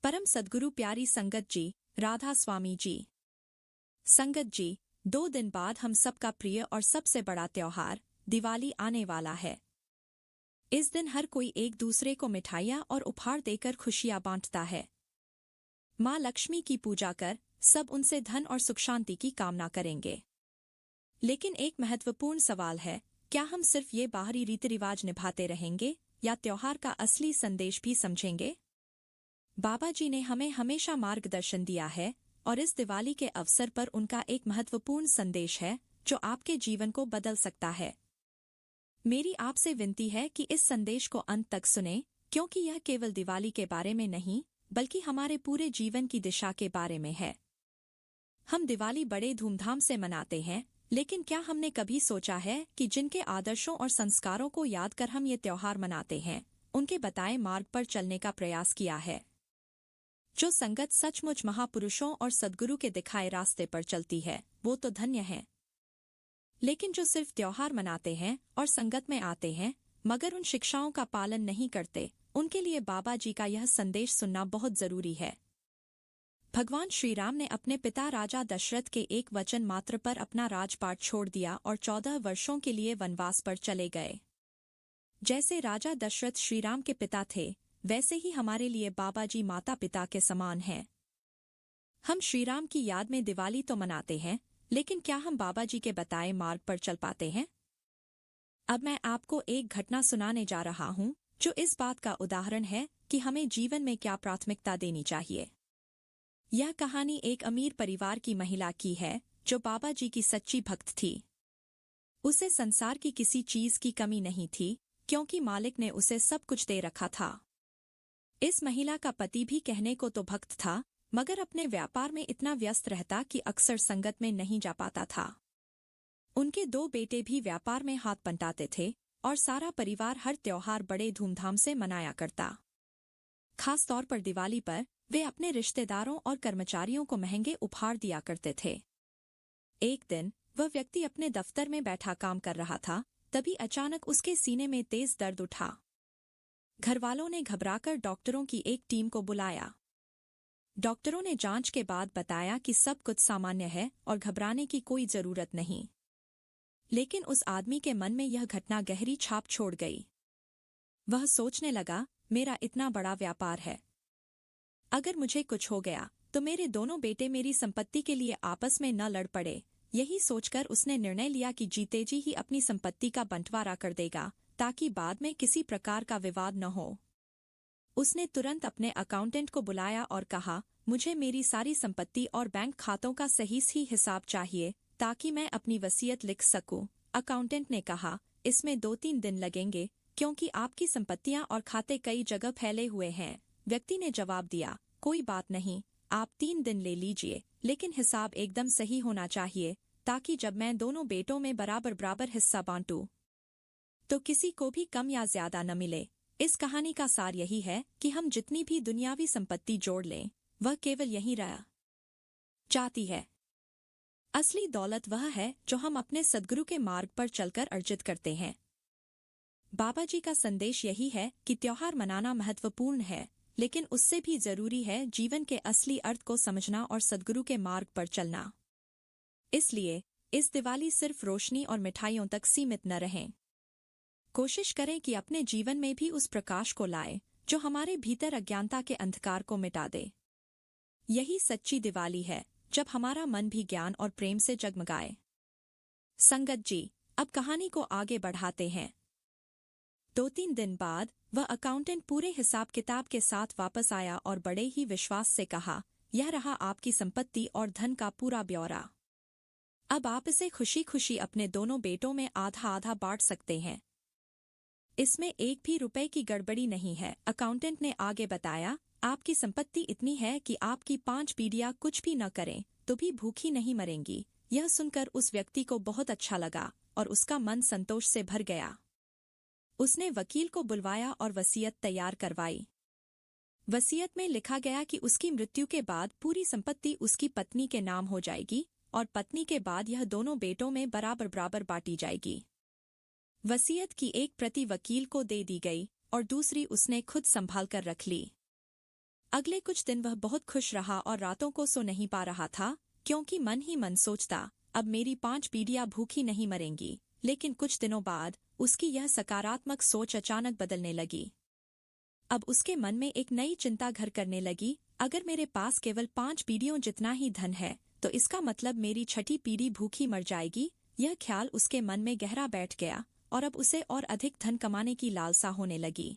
परम सद्गुरु प्यारी संगत जी, राधा स्वामी जी। संगत जी, 2 दिन बाद हम सबका प्रिय और सबसे बड़ा त्योहार दिवाली आने वाला है। इस दिन हर कोई एक दूसरे को मिठाइयाँ और उपहार देकर खुशियाँ बांटता है। माँ लक्ष्मी की पूजा कर सब उनसे धन और सुख शांति की कामना करेंगे। लेकिन एक महत्वपूर्ण सवाल है, क्या हम सिर्फ ये बाहरी रीति रिवाज निभाते रहेंगे या त्योहार का असली संदेश भी समझेंगे? बाबा जी ने हमें हमेशा मार्गदर्शन दिया है और इस दिवाली के अवसर पर उनका एक महत्वपूर्ण संदेश है जो आपके जीवन को बदल सकता है। मेरी आपसे विनती है कि इस संदेश को अंत तक सुने, क्योंकि यह केवल दिवाली के बारे में नहीं बल्कि हमारे पूरे जीवन की दिशा के बारे में है। हम दिवाली बड़े धूमधाम से मनाते हैं, लेकिन क्या हमने कभी सोचा है कि जिनके आदर्शों और संस्कारों को याद कर हम ये त्योहार मनाते हैं, उनके बताए मार्ग पर चलने का प्रयास किया है? जो संगत सचमुच महापुरुषों और सद्गुरु के दिखाए रास्ते पर चलती है, वो तो धन्य है। लेकिन जो सिर्फ त्योहार मनाते हैं और संगत में आते हैं मगर उन शिक्षाओं का पालन नहीं करते, उनके लिए बाबा जी का यह संदेश सुनना बहुत जरूरी है। भगवान श्री राम ने अपने पिता राजा दशरथ के एक वचन मात्र पर अपना राजपाट छोड़ दिया और 14 वर्षों के लिए वनवास पर चले गए। जैसे राजा दशरथ श्री राम के पिता थे, वैसे ही हमारे लिए बाबा जी माता पिता के समान हैं। हम श्री राम की याद में दिवाली तो मनाते हैं, लेकिन क्या हम बाबा जी के बताए मार्ग पर चल पाते हैं? अब मैं आपको एक घटना सुनाने जा रहा हूँ जो इस बात का उदाहरण है कि हमें जीवन में क्या प्राथमिकता देनी चाहिए। यह कहानी एक अमीर परिवार की महिला की है जो बाबा जी की सच्ची भक्त थी। उसे संसार की किसी चीज की कमी नहीं थी, क्योंकि मालिक ने उसे सब कुछ दे रखा था। इस महिला का पति भी कहने को तो भक्त था, मगर अपने व्यापार में इतना व्यस्त रहता कि अक्सर संगत में नहीं जा पाता था। उनके 2 बेटे भी व्यापार में हाथ बंटाते थे और सारा परिवार हर त्योहार बड़े धूमधाम से मनाया करता। खास तौर पर दिवाली पर वे अपने रिश्तेदारों और कर्मचारियों को महंगे उपहार दिया करते थे। एक दिन वह व्यक्ति अपने दफ्तर में बैठा काम कर रहा था, तभी अचानक उसके सीने में तेज दर्द उठा। घरवालों ने घबराकर डॉक्टरों की एक टीम को बुलाया। डॉक्टरों ने जांच के बाद बताया कि सब कुछ सामान्य है और घबराने की कोई जरूरत नहीं। लेकिन उस आदमी के मन में यह घटना गहरी छाप छोड़ गई। वह सोचने लगा, मेरा इतना बड़ा व्यापार है, अगर मुझे कुछ हो गया तो मेरे दोनों बेटे मेरी संपत्ति के लिए आपस में न लड़ पड़े। यही सोचकर उसने निर्णय लिया कि जीते जी ही अपनी संपत्ति का बंटवारा कर देगा, ताकि बाद में किसी प्रकार का विवाद न हो। उसने तुरंत अपने अकाउंटेंट को बुलाया और कहा, मुझे मेरी सारी संपत्ति और बैंक खातों का सही हिसाब चाहिए ताकि मैं अपनी वसीयत लिख सकूं। अकाउंटेंट ने कहा, इसमें 2-3 दिन लगेंगे, क्योंकि आपकी संपत्तियां और खाते कई जगह फैले हुए हैं। व्यक्ति ने जवाब दिया, कोई बात नहीं, आप 3 दिन ले लीजिए, लेकिन हिसाब एकदम सही होना चाहिए, ताकि जब मैं दोनों बेटों में बराबर बराबर हिस्सा बांटूं तो किसी को भी कम या ज्यादा न मिले। इस कहानी का सार यही है कि हम जितनी भी दुनियावी संपत्ति जोड़ लें, वह केवल यहीं रह जाती है। असली दौलत वह है जो हम अपने सद्गुरु के मार्ग पर चलकर अर्जित करते हैं। बाबा जी का संदेश यही है कि त्योहार मनाना महत्वपूर्ण है, लेकिन उससे भी जरूरी है जीवन के असली अर्थ को समझना और सद्गुरु के मार्ग पर चलना। इसलिए इस दिवाली सिर्फ रोशनी और मिठाइयों तक सीमित न रहें। कोशिश करें कि अपने जीवन में भी उस प्रकाश को लाएं जो हमारे भीतर अज्ञानता के अंधकार को मिटा दे। यही सच्ची दिवाली है, जब हमारा मन भी ज्ञान और प्रेम से जगमगाए। संगत जी, अब कहानी को आगे बढ़ाते हैं। 2-3 दिन बाद वह अकाउंटेंट पूरे हिसाब किताब के साथ वापस आया और बड़े ही विश्वास से कहा, यह रहा आपकी संपत्ति और धन का पूरा ब्यौरा। अब आप इसे खुशी खुशी अपने दोनों बेटों में आधा आधा बांट सकते हैं। इसमें 1 भी रुपए की गड़बड़ी नहीं है। अकाउंटेंट ने आगे बताया, आपकी संपत्ति इतनी है कि आपकी 5 पीढ़ियां कुछ भी न करें तो भी भूखी नहीं मरेंगी। यह सुनकर उस व्यक्ति को बहुत अच्छा लगा और उसका मन संतोष से भर गया। उसने वकील को बुलवाया और वसीयत तैयार करवाई। वसीयत में लिखा गया कि उसकी मृत्यु के बाद पूरी संपत्ति उसकी पत्नी के नाम हो जाएगी और पत्नी के बाद यह दोनों बेटों में बराबर बराबर बांटी जाएगी। वसीयत की एक प्रति वकील को दे दी गई और दूसरी उसने खुद संभाल कर रख ली। अगले कुछ दिन वह बहुत खुश रहा और रातों को सो नहीं पा रहा था, क्योंकि मन ही मन सोचता, अब मेरी 5 पीढ़ियां भूखी नहीं मरेंगी। लेकिन कुछ दिनों बाद उसकी यह सकारात्मक सोच अचानक बदलने लगी। अब उसके मन में एक नई चिंता घर करने लगी, अगर मेरे पास केवल 5 पीढ़ियों जितना ही धन है तो इसका मतलब मेरी 6ठी पीढ़ी भूखी मर जाएगी। यह ख्याल उसके मन में गहरा बैठ गया और अब उसे और अधिक धन कमाने की लालसा होने लगी।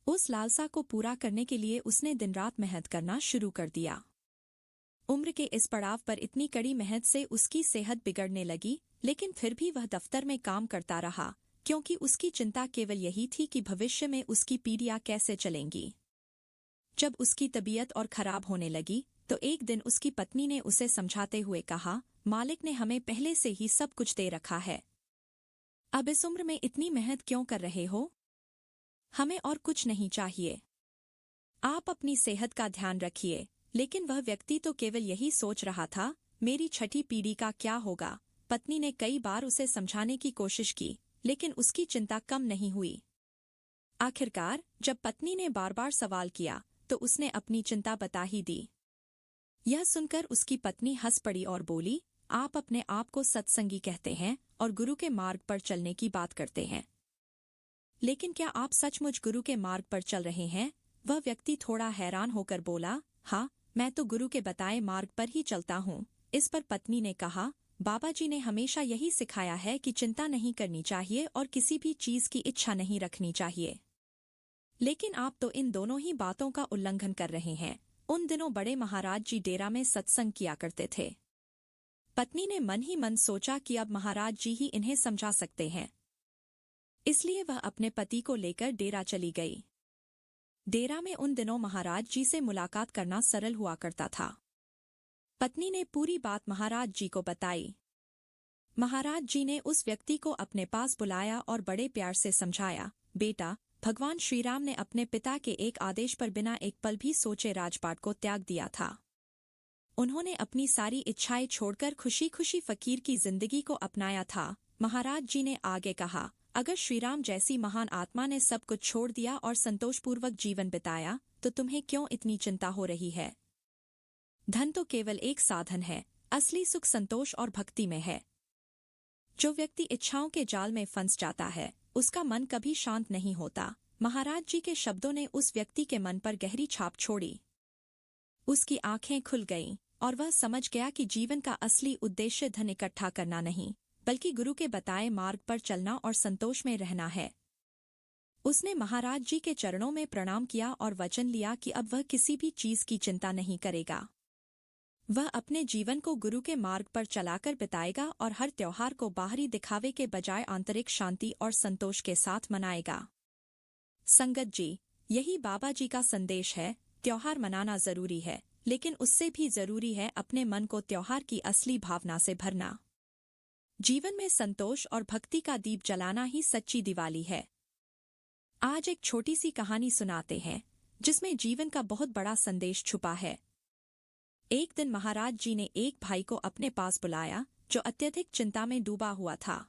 उस लालसा को पूरा करने के लिए उसने दिन रात मेहनत करना शुरू कर दिया। उम्र के इस पड़ाव पर इतनी कड़ी मेहनत से उसकी सेहत बिगड़ने लगी, लेकिन फिर भी वह दफ्तर में काम करता रहा, क्योंकि उसकी चिंता केवल यही थी कि भविष्य में उसकी पीढ़ियां कैसे चलेंगी। जब उसकी तबीयत और खराब होने लगी तो एक दिन उसकी पत्नी ने उसे समझाते हुए कहा, मालिक ने हमें पहले से ही सब कुछ दे रखा है, अब इस उम्र में इतनी मेहनत क्यों कर रहे हो? हमें और कुछ नहीं चाहिए। आप अपनी सेहत का ध्यान रखिए। लेकिन वह व्यक्ति तो केवल यही सोच रहा था, मेरी 6ठी पीढ़ी का क्या होगा? पत्नी ने कई बार उसे समझाने की कोशिश की, लेकिन उसकी चिंता कम नहीं हुई। आखिरकार जब पत्नी ने बार बार सवाल किया तो उसने अपनी चिंता बता ही दी। यह सुनकर उसकी पत्नी हंस पड़ी और बोली, आप अपने आप को सत्संगी कहते हैं और गुरु के मार्ग पर चलने की बात करते हैं, लेकिन क्या आप सचमुच गुरु के मार्ग पर चल रहे हैं? वह व्यक्ति थोड़ा हैरान होकर बोला, हाँ, मैं तो गुरु के बताए मार्ग पर ही चलता हूँ। इस पर पत्नी ने कहा, बाबा जी ने हमेशा यही सिखाया है कि चिंता नहीं करनी चाहिए और किसी भी चीज की इच्छा नहीं रखनी चाहिए, लेकिन आप तो इन दोनों ही बातों का उल्लंघन कर रहे हैं। उन दिनों बड़े महाराज जी डेरा में सत्संग किया करते थे। पत्नी ने मन ही मन सोचा कि अब महाराज जी ही इन्हें समझा सकते हैं, इसलिए वह अपने पति को लेकर डेरा चली गई। डेरा में उन दिनों महाराज जी से मुलाकात करना सरल हुआ करता था। पत्नी ने पूरी बात महाराज जी को बताई। महाराज जी ने उस व्यक्ति को अपने पास बुलाया और बड़े प्यार से समझाया, बेटा, भगवान श्रीराम ने अपने पिता के एक आदेश पर बिना एक पल भी सोचे राजपाट को त्याग दिया था। उन्होंने अपनी सारी इच्छाएं छोड़कर खुशी खुशी फकीर की जिंदगी को अपनाया था। महाराज जी ने आगे कहा, अगर श्रीराम जैसी महान आत्मा ने सब कुछ छोड़ दिया और संतोषपूर्वक जीवन बिताया तो तुम्हें क्यों इतनी चिंता हो रही है? धन तो केवल एक साधन है, असली सुख संतोष और भक्ति में है। जो व्यक्ति इच्छाओं के जाल में फंस जाता है उसका मन कभी शांत नहीं होता। महाराज जी के शब्दों ने उस व्यक्ति के मन पर गहरी छाप छोड़ी। उसकी आंखें खुल गईं और वह समझ गया कि जीवन का असली उद्देश्य धन इकट्ठा करना नहीं, बल्कि गुरु के बताए मार्ग पर चलना और संतोष में रहना है। उसने महाराज जी के चरणों में प्रणाम किया और वचन लिया कि अब वह किसी भी चीज की चिंता नहीं करेगा। वह अपने जीवन को गुरु के मार्ग पर चलाकर बिताएगा और हर त्योहार को बाहरी दिखावे के बजाय आंतरिक शांति और संतोष के साथ मनाएगा। संगत जी, यही बाबा जी का संदेश है। त्योहार मनाना जरूरी है, लेकिन उससे भी जरूरी है अपने मन को त्योहार की असली भावना से भरना। जीवन में संतोष और भक्ति का दीप जलाना ही सच्ची दिवाली है। आज एक छोटी सी कहानी सुनाते हैं जिसमें जीवन का बहुत बड़ा संदेश छुपा है। एक दिन महाराज जी ने एक भाई को अपने पास बुलाया जो अत्यधिक चिंता में डूबा हुआ था।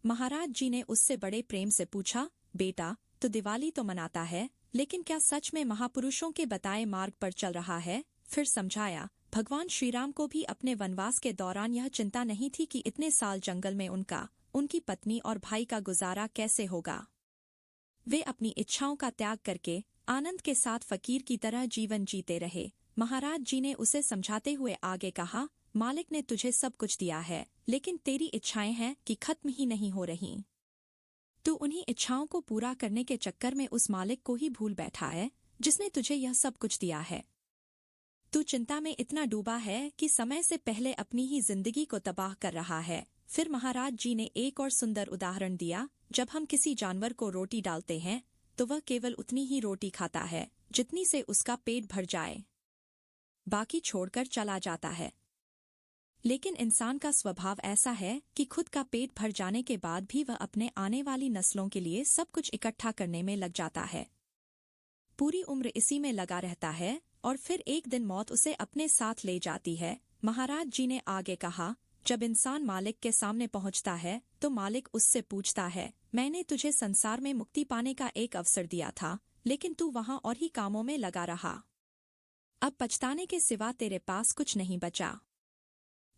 महाराज जी ने उससे बड़े प्रेम से पूछा, बेटा, तो दिवाली तो मनाता है, लेकिन क्या सच में महापुरुषों के बताए मार्ग पर चल रहा है? फिर समझाया, भगवान श्रीराम को भी अपने वनवास के दौरान यह चिंता नहीं थी कि इतने साल जंगल में उनकी पत्नी और भाई का गुजारा कैसे होगा। वे अपनी इच्छाओं का त्याग करके आनंद के साथ फकीर की तरह जीवन जीते रहे। महाराज जी ने उसे समझाते हुए आगे कहा, मालिक ने तुझे सब कुछ दिया है, लेकिन तेरी इच्छाएं हैं कि खत्म ही नहीं हो रही। तू उन्हीं इच्छाओं को पूरा करने के चक्कर में उस मालिक को ही भूल बैठा है जिसने तुझे यह सब कुछ दिया है। तू चिंता में इतना डूबा है कि समय से पहले अपनी ही जिंदगी को तबाह कर रहा है। फिर महाराज जी ने एक और सुंदर उदाहरण दिया, जब हम किसी जानवर को रोटी डालते हैं तो वह केवल उतनी ही रोटी खाता है जितनी से उसका पेट भर जाए, बाकी छोड़कर चला जाता है। लेकिन इंसान का स्वभाव ऐसा है कि खुद का पेट भर जाने के बाद भी वह अपने आने वाली नस्लों के लिए सब कुछ इकट्ठा करने में लग जाता है। पूरी उम्र इसी में लगा रहता है और फिर एक दिन मौत उसे अपने साथ ले जाती है। महाराज जी ने आगे कहा, जब इंसान मालिक के सामने पहुंचता है तो मालिक उससे पूछता है, मैंने तुझे संसार में मुक्ति पाने का एक अवसर दिया था, लेकिन तू वहां और ही कामों में लगा रहा। अब पछताने के सिवा तेरे पास कुछ नहीं बचा।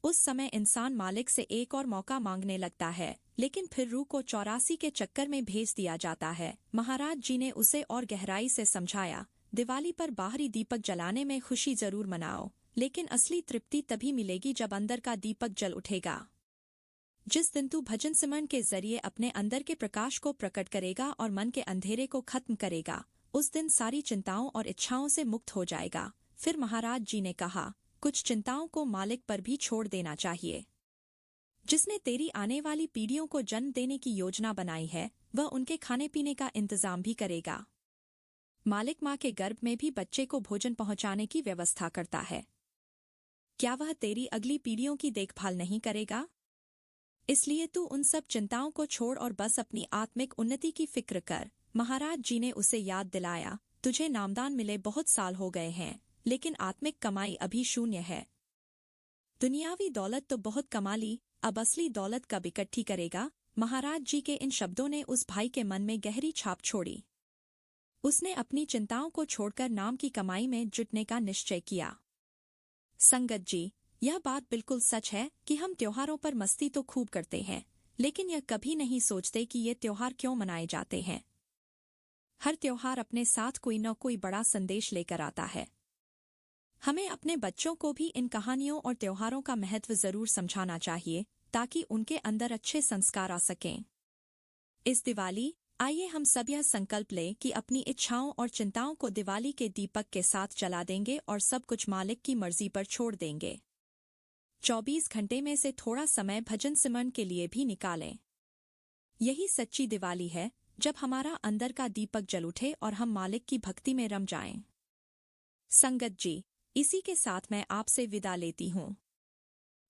उस समय इंसान मालिक से एक और मौका मांगने लगता है, लेकिन फिर रूह को 84 के चक्कर में भेज दिया जाता है। महाराज जी ने उसे और गहराई से समझाया, दिवाली पर बाहरी दीपक जलाने में खुशी जरूर मनाओ, लेकिन असली तृप्ति तभी मिलेगी जब अंदर का दीपक जल उठेगा। जिस दिन तू भजन सिमरन के जरिए अपने अंदर के प्रकाश को प्रकट करेगा और मन के अंधेरे को खत्म करेगा, उस दिन सारी चिंताओं और इच्छाओं से मुक्त हो जाएगा। फिर महाराज जी ने कहा, कुछ चिंताओं को मालिक पर भी छोड़ देना चाहिए। जिसने तेरी आने वाली पीढ़ियों को जन्म देने की योजना बनाई है, वह उनके खाने पीने का इंतजाम भी करेगा। मालिक माँ के गर्भ में भी बच्चे को भोजन पहुंचाने की व्यवस्था करता है। क्या वह तेरी अगली पीढ़ियों की देखभाल नहीं करेगा? इसलिए तू उन सब चिंताओं को छोड़ और बस अपनी आत्मिक उन्नति की फिक्र कर। महाराज जी ने उसे याद दिलाया, तुझे नामदान मिले बहुत साल हो गए हैं, लेकिन आत्मिक कमाई अभी शून्य है। दुनियावी दौलत तो बहुत कमा ली, अब असली दौलत कब इकट्ठी करेगा? महाराज जी के इन शब्दों ने उस भाई के मन में गहरी छाप छोड़ी। उसने अपनी चिंताओं को छोड़कर नाम की कमाई में जुटने का निश्चय किया। संगत जी, यह बात बिल्कुल सच है कि हम त्योहारों पर मस्ती तो खूब करते हैं, लेकिन यह कभी नहीं सोचते कि ये त्योहार क्यों मनाए जाते हैं। हर त्योहार अपने साथ कोई न कोई बड़ा संदेश लेकर आता है। हमें अपने बच्चों को भी इन कहानियों और त्योहारों का महत्व जरूर समझाना चाहिए, ताकि उनके अंदर अच्छे संस्कार आ सकें। इस दिवाली आइए हम सब यह संकल्प लें कि अपनी इच्छाओं और चिंताओं को दिवाली के दीपक के साथ जला देंगे और सब कुछ मालिक की मर्जी पर छोड़ देंगे। 24 घंटे में से थोड़ा समय भजन सिमरन के लिए भी निकालें। यही सच्ची दिवाली है, जब हमारा अंदर का दीपक जल उठे और हम मालिक की भक्ति में रम जाएं। संगत जी, इसी के साथ मैं आपसे विदा लेती हूँ।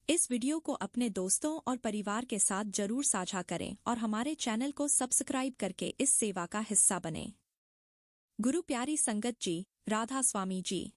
इस वीडियो को अपने दोस्तों और परिवार के साथ जरूर साझा करें और हमारे चैनल को सब्सक्राइब करके इस सेवा का हिस्सा बनें। गुरु प्यारी संगत जी, राधा स्वामी जी।